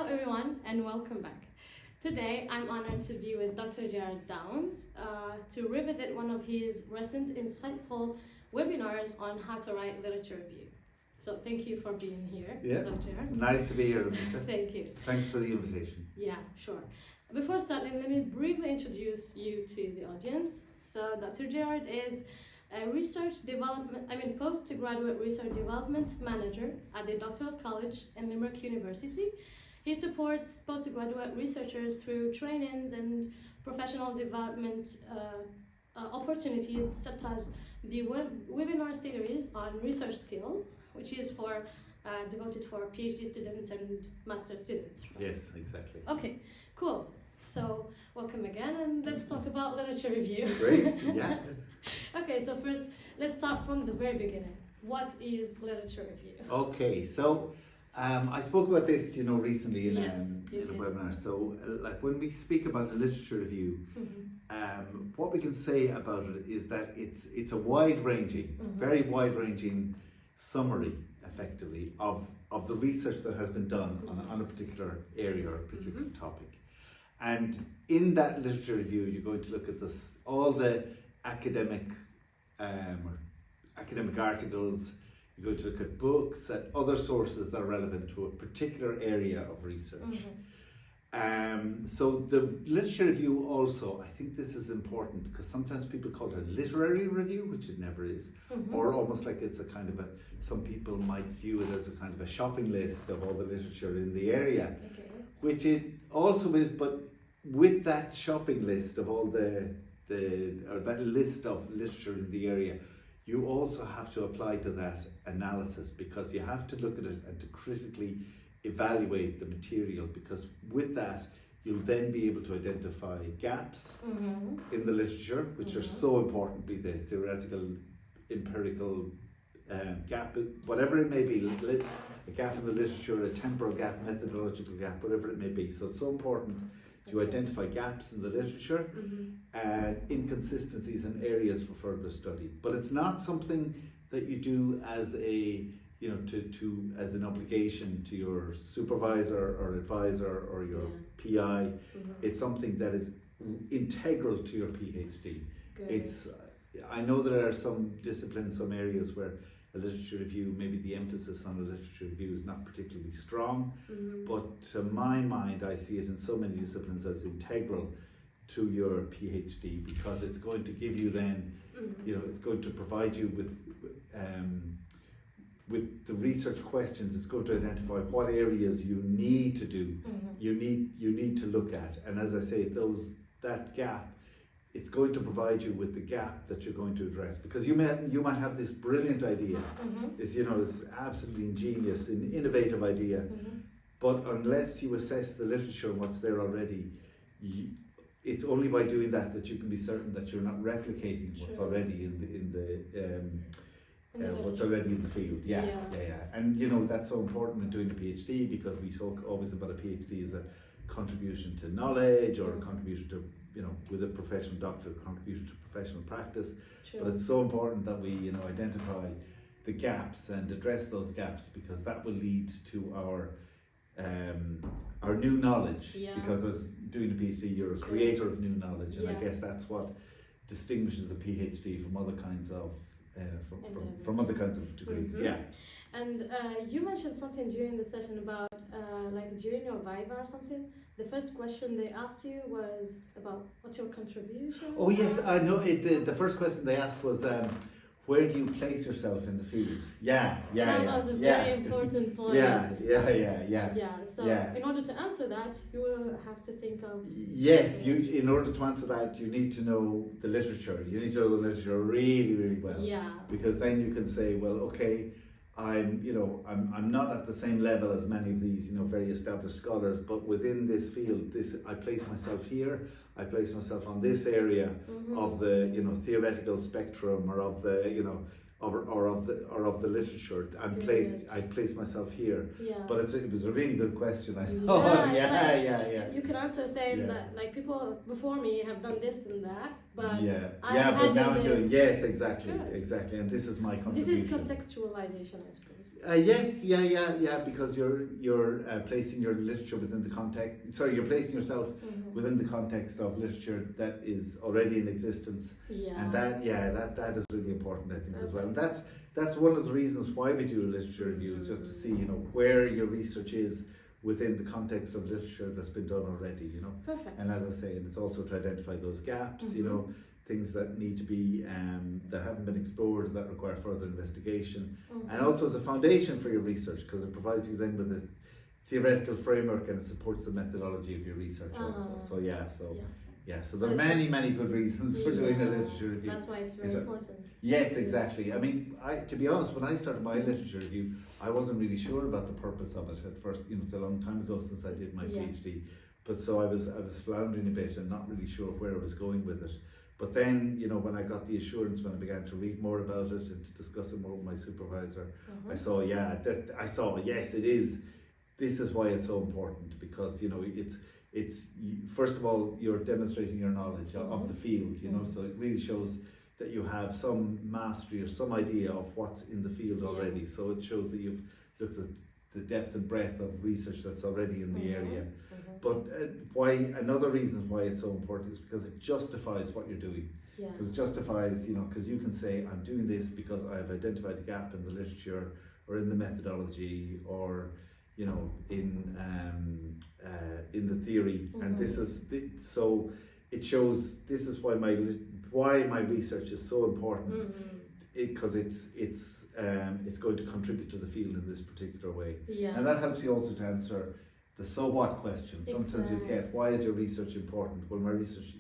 everyone, and welcome back. Today, I'm honored to be with Dr. Gerard to revisit one of his recent insightful webinars on how to write literature review. So thank you for being here, Dr. Gerard. Nice to be here, Lisa. Thank you. Thanks for the invitation. Yeah, sure. Before starting, let me briefly introduce you to the audience. So Dr. Gerard is a postgraduate research development manager at the Doctoral College in Limerick University. He supports postgraduate researchers through trainings and professional development opportunities, such as the webinar series on research skills, which is devoted for PhD students and master students. Right? Yes, exactly. Okay, cool. So welcome again, and let's talk about literature review. Great, yeah. Okay, so first, let's start from the very beginning. What is literature review? Okay, so I spoke about this, recently in a webinar. So, like when we speak about a literature review, what we can say about it is that it's a wide-ranging, very wide-ranging summary, effectively, of the research that has been done on a particular area or a particular topic. And in that literature review, you're going to look at all the academic articles. You're going to look at books and other sources that are relevant to a particular area of research. So the literature review also, I think this is important because sometimes people call it a literary review, which it never is, or almost like it's a kind of some people might view it as a kind of a shopping list of all the literature in the area, which it also is, but with that shopping list of all that list of literature in the area, you also have to apply to that analysis, because you have to look at it and to critically evaluate the material, because with that you'll then be able to identify gaps in the literature, which are so important, be the theoretical, empirical gap, whatever it may be, a gap in the literature, a temporal gap, methodological gap, whatever it may be. So it's so important to identify gaps in the literature and inconsistencies in areas for further study. But it's not something that you do as as an obligation to your supervisor or advisor or your PI. It's something that is integral to your PhD. I know there are some disciplines, some areas where a literature review, maybe the emphasis on a literature review is not particularly strong, but to my mind, I see it in so many disciplines as integral to your PhD, because it's going to give you then, it's going to provide you with the research questions. It's going to identify what areas you need to do, you need to look at, and as I say, that gap. It's going to provide you with the gap that you're going to address, because you might have this brilliant idea, it's absolutely ingenious, an innovative idea, but unless you assess the literature and what's there already, it's only by doing that you can be certain that you're not replicating what's already in the what's already in the field. And that's so important in doing a PhD, because we talk always about a PhD as a contribution to knowledge, or a contribution to, with a professional doctor, contribution to professional practice. But it's so important that we, identify the gaps and address those gaps, because that will lead to our new knowledge. Because as doing a PhD, you're a creator of new knowledge, and I guess that's what distinguishes a PhD from other kinds of from other kinds of degrees. And you mentioned something during the session about during your Viva or something, the first question they asked you was about what's your contribution? Oh yes, I know. The first question they asked was, where do you place yourself in the field? That was a very important point. So in order to answer that, you will have to think of... Yes, in order to answer that, you need to know the literature. You need to know the literature really, really well. Because then you can say, well, okay, I'm not at the same level as many of these, very established scholars, but within this field, I place myself here. I place myself on this area of the, theoretical spectrum, or of the, of the literature. I place myself here. But it was a really good question, I thought. You can answer saying that, people before me have done this and that, but yeah, I yeah, but now I'm added doing, this. yes, exactly, Good. exactly, and this is my This contribution. is contextualization, I suppose. Yes, yeah, because you're placing your literature within the context. Sorry, you're placing yourself within the context of literature that is already in existence, Yeah. and that is really important, I think, as well. And that's one of the reasons why we do a literature review, is just to see, where your research is within the context of literature that's been done already, Perfect. And as I say, and it's also to identify those gaps, things that need to be that haven't been explored, that require further investigation, and also as a foundation for your research, because it provides you then with a theoretical framework and it supports the methodology of your research also. So there are many good reasons for doing a literature review. That's why it's very important. Yes, exactly. I mean, to be honest, when I started my literature review, I wasn't really sure about the purpose of it at first. It's a long time ago since I did my PhD, but so I was floundering a bit and not really sure where I was going with it. But then, when I got the assurance, when I began to read more about it and to discuss it more with my supervisor, I saw, yes, it is. This is why it's so important, because, it's first of all, you're demonstrating your knowledge of the field, so it really shows that you have some mastery or some idea of what's in the field already. So it shows that you've looked at the depth and breadth of research that's already in the area. But another reason why it's so important is because it justifies what you're doing. Because it justifies, because you can say, I'm doing this because I've identified a gap in the literature or in the methodology or, in the theory, and this is so it shows this is why my research is so important, because it's going to contribute to the field in this particular way, and that helps you also to answer the so what question. Sometimes you get, why is your research important? Well,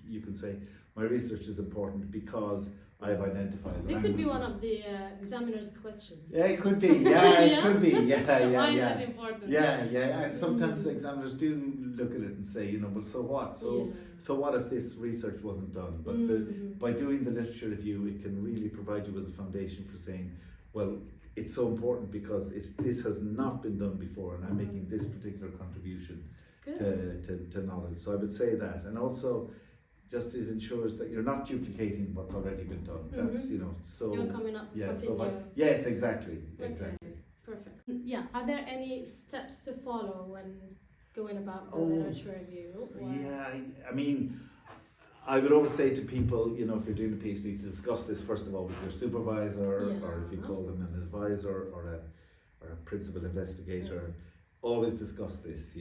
you can say my research is important because I've identified. It could be one of the examiner's questions. Yeah, it could be. Yeah, it could be. Yeah. Why is it important? Yeah, and sometimes examiners do look at it and say, well, so what? So what if this research wasn't done? But by doing the literature review, it can really provide you with a foundation for saying, well, it's so important because this has not been done before, and I'm making this particular contribution to knowledge. So I would say that, and also, just it ensures that you're not duplicating what's already been done. That's so you're coming up with something new. Yes, exactly. Perfect. Yeah. Are there any steps to follow when going about the literature review? Yeah, I mean, I would always say to people, if you're doing a PhD, to discuss this first of all with your supervisor, or if you call them an advisor or a principal investigator. Always discuss this.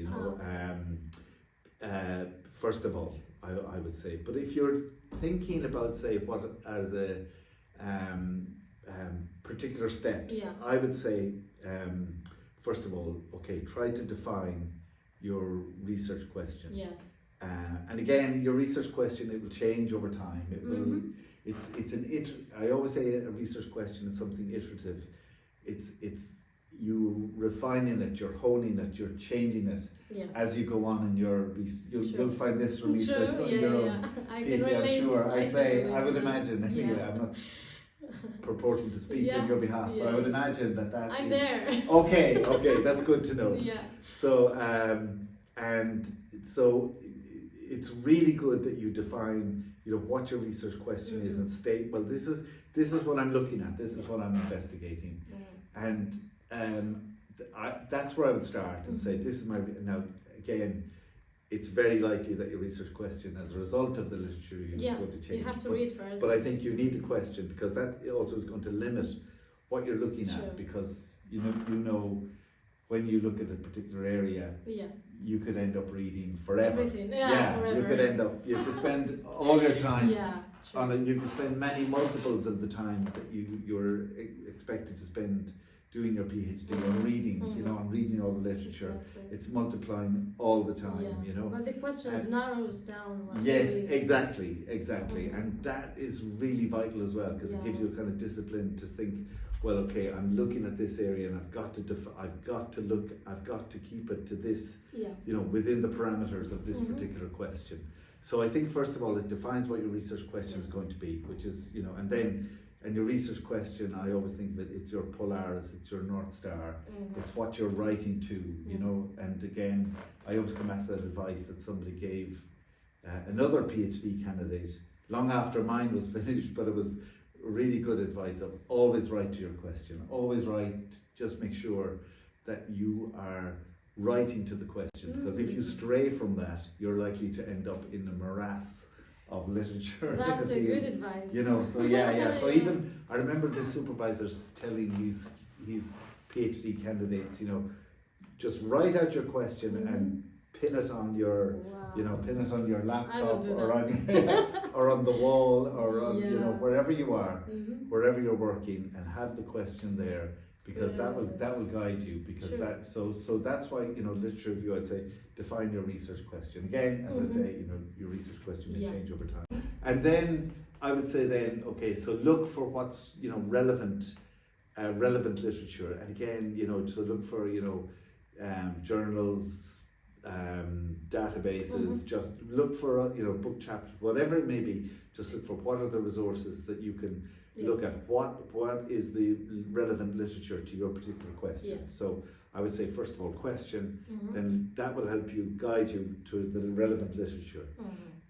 First of all, I would say. But if you're thinking about, say, what are the particular steps, I would say, first of all, try to define your research question. Yes. And again, your research question, it will change over time. It will. I always say a research question is something iterative. It's you refining it, you're honing it, you're changing it as you go on in your you'll find this from research in your own PhD, I'm sure. I would imagine anyway. I'm not purporting to speak on your behalf, but I would imagine that I'm is there. Okay, that's good to know. So and so it's really good that you define what your research question is and state, well, this is what I'm looking at, this is what I'm investigating, and that's where I would start and say, this is my, now again, it's very likely that your research question as a result of the literature review is going to change. You have to read first. But I think you need a question, because that also is going to limit what you're looking at, because you know when you look at a particular area, you could end up reading forever. Everything. Forever. You could spend all your time on it. You could spend many multiples of the time that you're expected to spend doing your PhD on reading, on reading all the literature. It's multiplying all the time, But the questions narrows down. Yes, exactly. And that is really vital as well, because it gives you a kind of discipline to think, well, okay, I'm looking at this area and I've got to keep it to this, within the parameters of this particular question. So I think first of all, it defines what your research question is going to be, which is, and your research question, I always think that it's your Polaris, it's your North Star, it's what you're writing to, and again, I always come back to that advice that somebody gave another PhD candidate long after mine was finished, but it was really good advice of always write to your question. Always write, just make sure that you are writing to the question, because if you stray from that, you're likely to end up in a morass of literature. That's a good advice. You know, so yeah. So even, I remember the supervisors telling these PhD candidates, you know, just write out your question and pin it on your, you know, pin it on your laptop or on or on the wall or on, you know, wherever you are, wherever you're working, and have the question there, because that will guide you, because that so that's why, you know, literature review, I'd say define your research question. Again, as I say, you know, your research question may change over time. And then I would say then, okay, so look for what's, you know, relevant literature, and again, you know, to look for, you know, journals, databases, just look for, you know, book chapters, whatever it may be, just look for what are the resources that you can look at, what is the relevant literature to your particular question. So I would say, first of all, question, then that will help you, guide you to the relevant literature.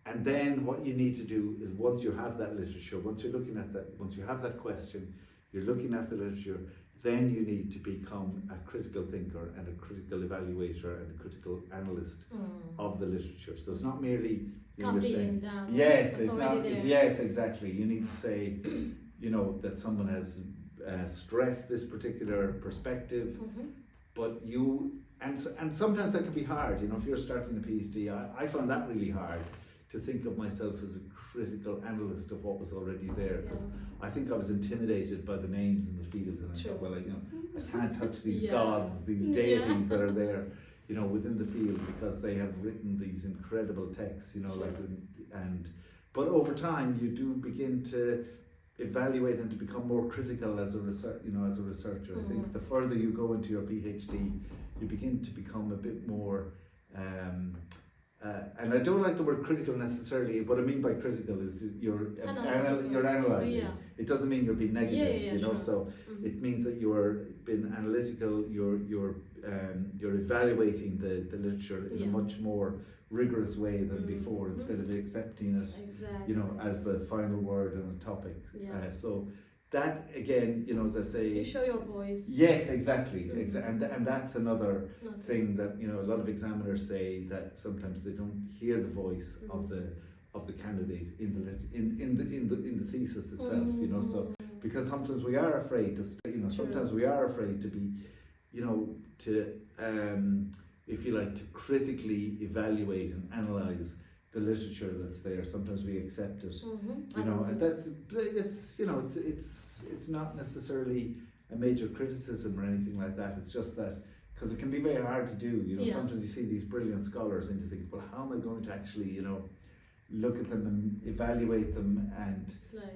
And then what you need to do is, once you have that literature, once you're looking at that, once you have that question, you're looking at the literature, then you need to become a critical thinker and a critical evaluator and a critical analyst of the literature. So it's not merely, you know, you're saying, yes, it's not, yes, exactly. You need to say, you know, that someone has stressed this particular perspective, but you, and sometimes that can be hard, you know, if you're starting a PhD, I found that really hard, to think of myself as a critical analyst of what was already there, because I think I was intimidated by the names in the field, and I thought, well, you know, I can't touch these gods, these deities that are there, you know, within the field, because they have written these incredible texts, you know, like, but over time you do begin to evaluate and to become more critical as a researcher. I think the further you go into your PhD, you begin to become a bit more and I don't like the word critical necessarily. What I mean by critical is you're analysing. It doesn't mean you're being negative, you know. So it means that you're being analytical. You're evaluating the literature in a much more rigorous way than before, instead of accepting it, you know, as the final word on a topic. So that, again, you know, as I say, you show your voice. Yes, exactly. And that's another thing that, you know, a lot of examiners say, that sometimes they don't hear the voice of the candidate in the thesis itself. You know, so because sometimes we are afraid to, you know, sometimes we are afraid to be, you know, to if you like, to critically evaluate and analyze the literature that's there. Sometimes we accept it, you know, and it's, you know, it's not necessarily a major criticism or anything like that. It's just that, because it can be very hard to do, you know. Sometimes you see these brilliant scholars and you think, well, how am I going to actually, you know, look at them and evaluate them and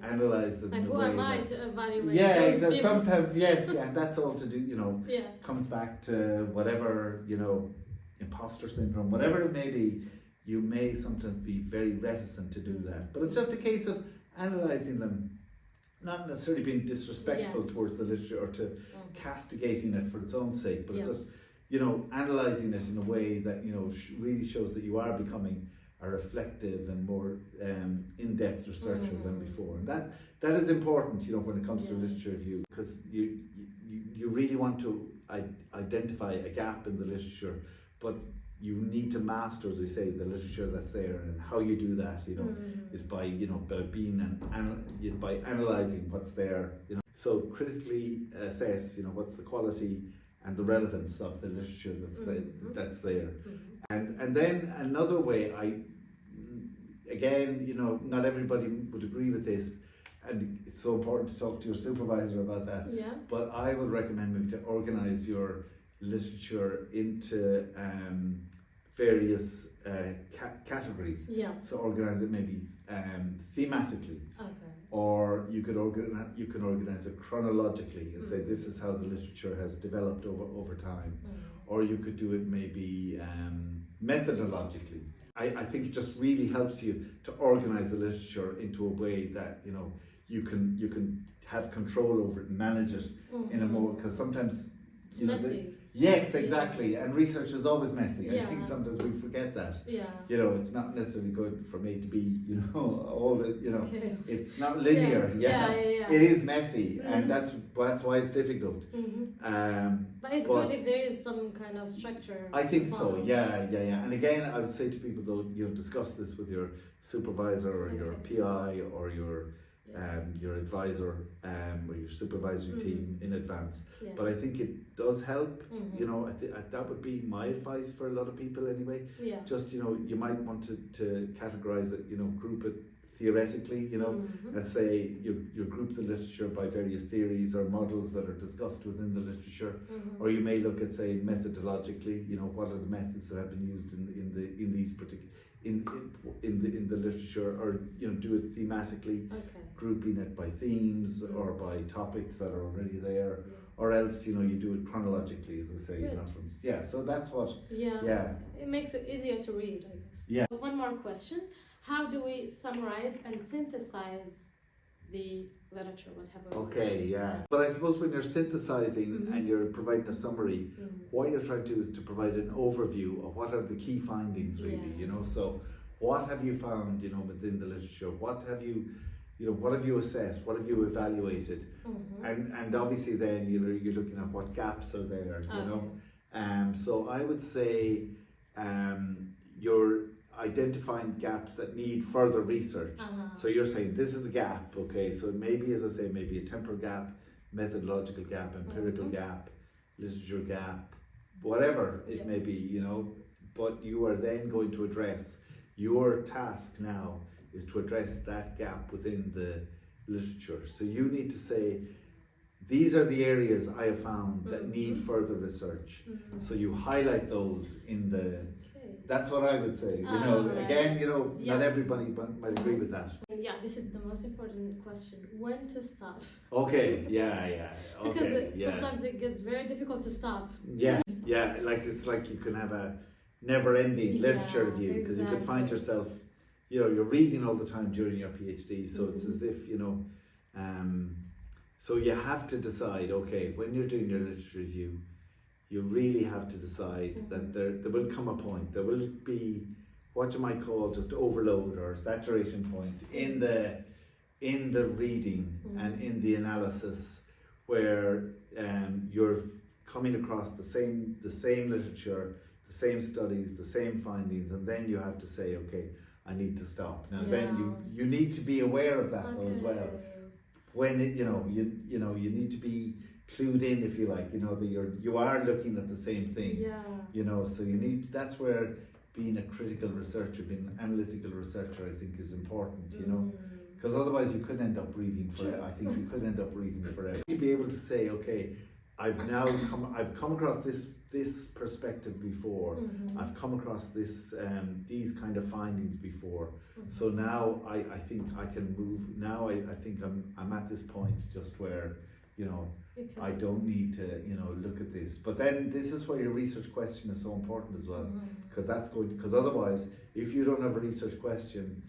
analyze them? Like, who am I to evaluate? Yeah, sometimes, and that's all to do, you know, comes back to whatever, you know, imposter syndrome, whatever it may be. You may sometimes be very reticent to do that, but it's just a case of analysing them, not necessarily being disrespectful towards the literature or to castigating it for its own sake, but it's just, you know, analysing it in a way that, you know, really shows that you are becoming a reflective and more in-depth researcher than before. And that is important, you know, when it comes to literature review, because you really want to identify a gap in the literature, but you need to master, as we say, the literature that's there, and how you do that, you know, is by, you know, by being by analysing what's there, you know. So critically assess, you know, what's the quality and the relevance of the literature that's there, and then another way, again, you know, not everybody would agree with this, and it's so important to talk to your supervisor about that. But I would recommend maybe to organise your literature into various categories. So organize it maybe thematically, or you can organize it chronologically and say this is how the literature has developed over time, or you could do it maybe methodologically. I think it just really helps you to organize the literature into a way that, you know, you can have control over it and manage it in a more, because sometimes it's messy. Yes, exactly. And research is always messy. I Yeah. think sometimes we forget that. Yeah. You know, it's not necessarily good for me to be, you know, all the, you know, Okay. it's not linear. Yeah. Yeah. It is messy, Mhm. and that's why it's difficult. But it's good if there is some kind of structure. I think to so. follow. Yeah. And again, I would say to people though, you know, discuss this with your supervisor or your Okay. PI or your advisor or your supervisory team in advance. Yeah. But I think it does help. Mhm. You know, that would be my advice for a lot of people anyway. Yeah. Just, you know, you might want to categorize it, you know, group it theoretically, you know, and say you group the literature by various theories or models that are discussed within the literature, or you may look at, say, methodologically, you know, what are the methods that have been used in these particular in the literature, or you know, do it thematically, grouping it by themes or by topics that are already there, or else, you know, you do it chronologically, as I say, you know, so that's what. It makes it easier to read, I guess. Yeah. One more question: how do we summarize and synthesize the literature, whatever? Okay, yeah. But I suppose when you're synthesizing and you're providing a summary, what you're trying to do is to provide an overview of what are the key findings, really. You know, so what have you found, you know, within the literature? What have you, you know, what have you assessed? What have you evaluated? And obviously then you're looking at what gaps are there, you know. So I would say you're identifying gaps that need further research. So you're saying this is the gap, okay, so maybe, as I say, maybe a temporal gap, methodological gap, empirical gap, literature gap, whatever it may be, you know, but you are then going to address, your task now is to address that gap within the literature. So you need to say, these are the areas I have found that need further research. So you highlight those in the. That's what I would say. You know, again, you know, not everybody might agree with that. Yeah, this is the most important question: when to stop? Okay. Yeah. Okay. Because sometimes it gets very difficult to stop. Yeah. Like it's like you can have a never-ending literature review, because you could find yourself, you know, you're reading all the time during your PhD. So it's as if, you know. So you have to decide, okay, when you're doing your literature review, you really have to decide that there will come a point, there will be what you might call just overload or saturation point in the reading and in the analysis, where you're coming across the same literature, the same studies, the same findings, and then you have to say, okay, I need to stop. Now then you need to be aware of that though as well. When it, you need to be clued in, if you like, you know, that you are looking at the same thing. You know, so that's where being a critical researcher, being an analytical researcher, I think is important, you know, because otherwise you could end up reading forever. I think you could end up reading forever. To be able to say, okay, I've come across this perspective before. I've come across these kind of findings before. So now I think I can move. Now I think I'm at this point just where, you know, I don't need to, you know, look at this. But then this is where your research question is so important as well, because otherwise, if you don't have a research question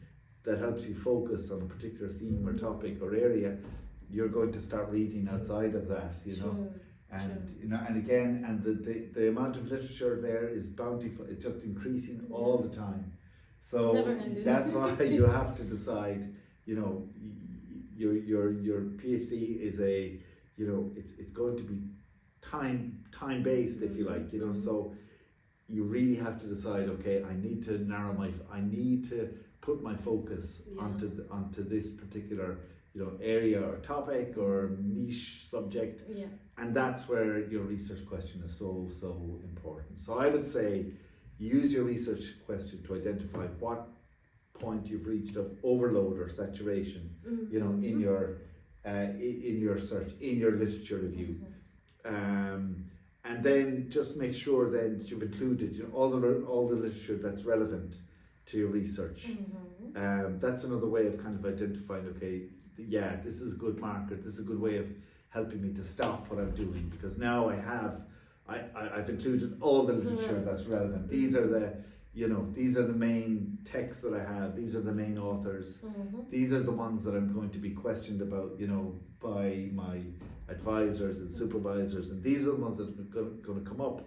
that helps you focus on a particular theme or topic or area, you're going to start reading outside of that, you know. And you know, and again, and the amount of literature there is bountiful. It's just increasing all the time. So that's why you have to decide. You know, your PhD is a, you know, it's going to be time based, if you like. You know, so you really have to decide. Okay, I need to put my focus onto this particular, you know, area or topic or niche subject, and that's where your research question is so important. So I would say use your research question to identify what point you've reached of overload or saturation, you know, in your search, in your literature review, and then just make sure then that you've included, you know, all the literature that's relevant to your research. That's another way of kind of identifying, okay, this is a good marker, this is a good way of helping me to stop what I'm doing, because now I've included all the literature that's relevant. These are you know, these are the main texts that I have, these are the main authors, these are the ones that I'm going to be questioned about, you know, by my advisors and supervisors, and these are the ones that are going to come up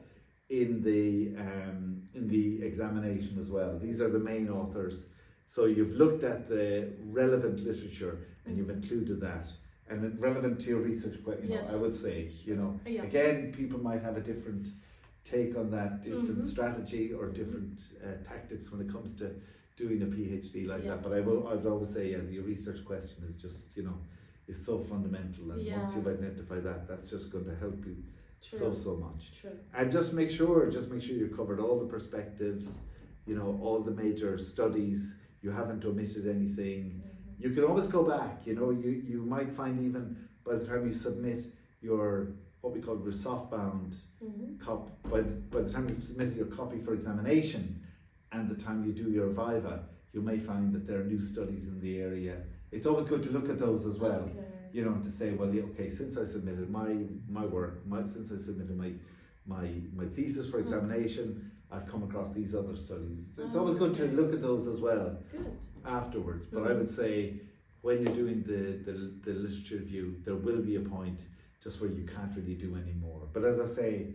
in the examination as well. These are the main authors. So you've looked at the relevant literature and you've included that, and it relevant to your research question, you know, I would say, you know, again, people might have a different take on that, different strategy or different tactics when it comes to doing a PhD like that. But I'd always say, your research question is just, you know, is so fundamental, and once you've identified that, that's just going to help you so much. And just make sure you've covered all the perspectives, you know, all the major studies. You haven't omitted anything. You can always go back, you know, you might find even by the time you submit your, what we call your softbound copy, by the time you've submitted your copy for examination and the time you do your viva, you may find that there are new studies in the area. It's always good to look at those as well, you know, to say, well, okay, since I submitted my work, since I submitted my thesis for examination, I've come across these other studies. It's always good to look at those as well afterwards. But I would say when you're doing the literature review, there will be a point just where you can't really do any more. But as I say,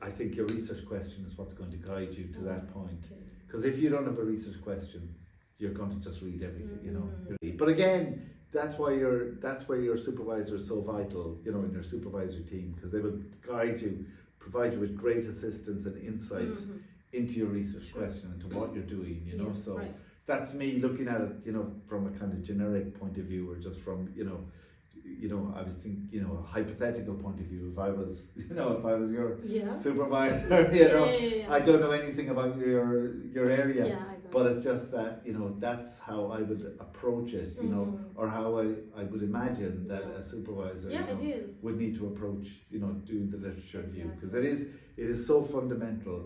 I think your research question is what's going to guide you to that point. Because if you don't have a research question, you're going to just read everything, you know. But again, that's why your supervisor is so vital, you know, in your supervisory team, because they will guide you, provide you with great assistance and insights into your research question and to what you're doing, you know. So that's me looking at it, you know, from a kind of generic point of view, or just from, you know, I was thinking, you know, a hypothetical point of view. If I was, you know, if I was your supervisor, you know, I don't know anything about your area, but it's just that, you know, that's how I would approach it, you know, or how I would imagine that a supervisor you know, would need to approach, you know, doing the literature review, because it is so fundamental.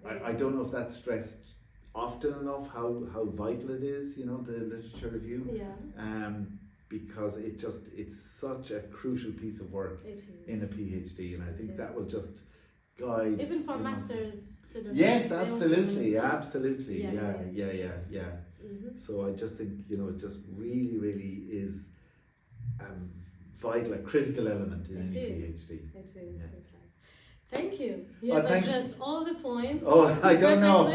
I don't know if that's stressed often enough, how vital it is, you know, the literature review. Because it's such a crucial piece of work in a PhD, and I think that will just guide even for master's students. Yes, absolutely. So I just think, you know, it just really is vital, a critical element in any PhD. It is. Thank you. You have addressed all the points. Oh, I don't know.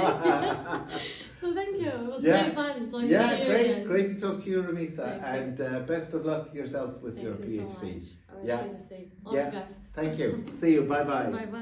So thank you. It was very fun talking to you. Great to talk to you, Ramisa, and best of luck yourself with your PhD. So much. I wish you the same. All the best. Thank you. See you. Bye bye. Bye bye.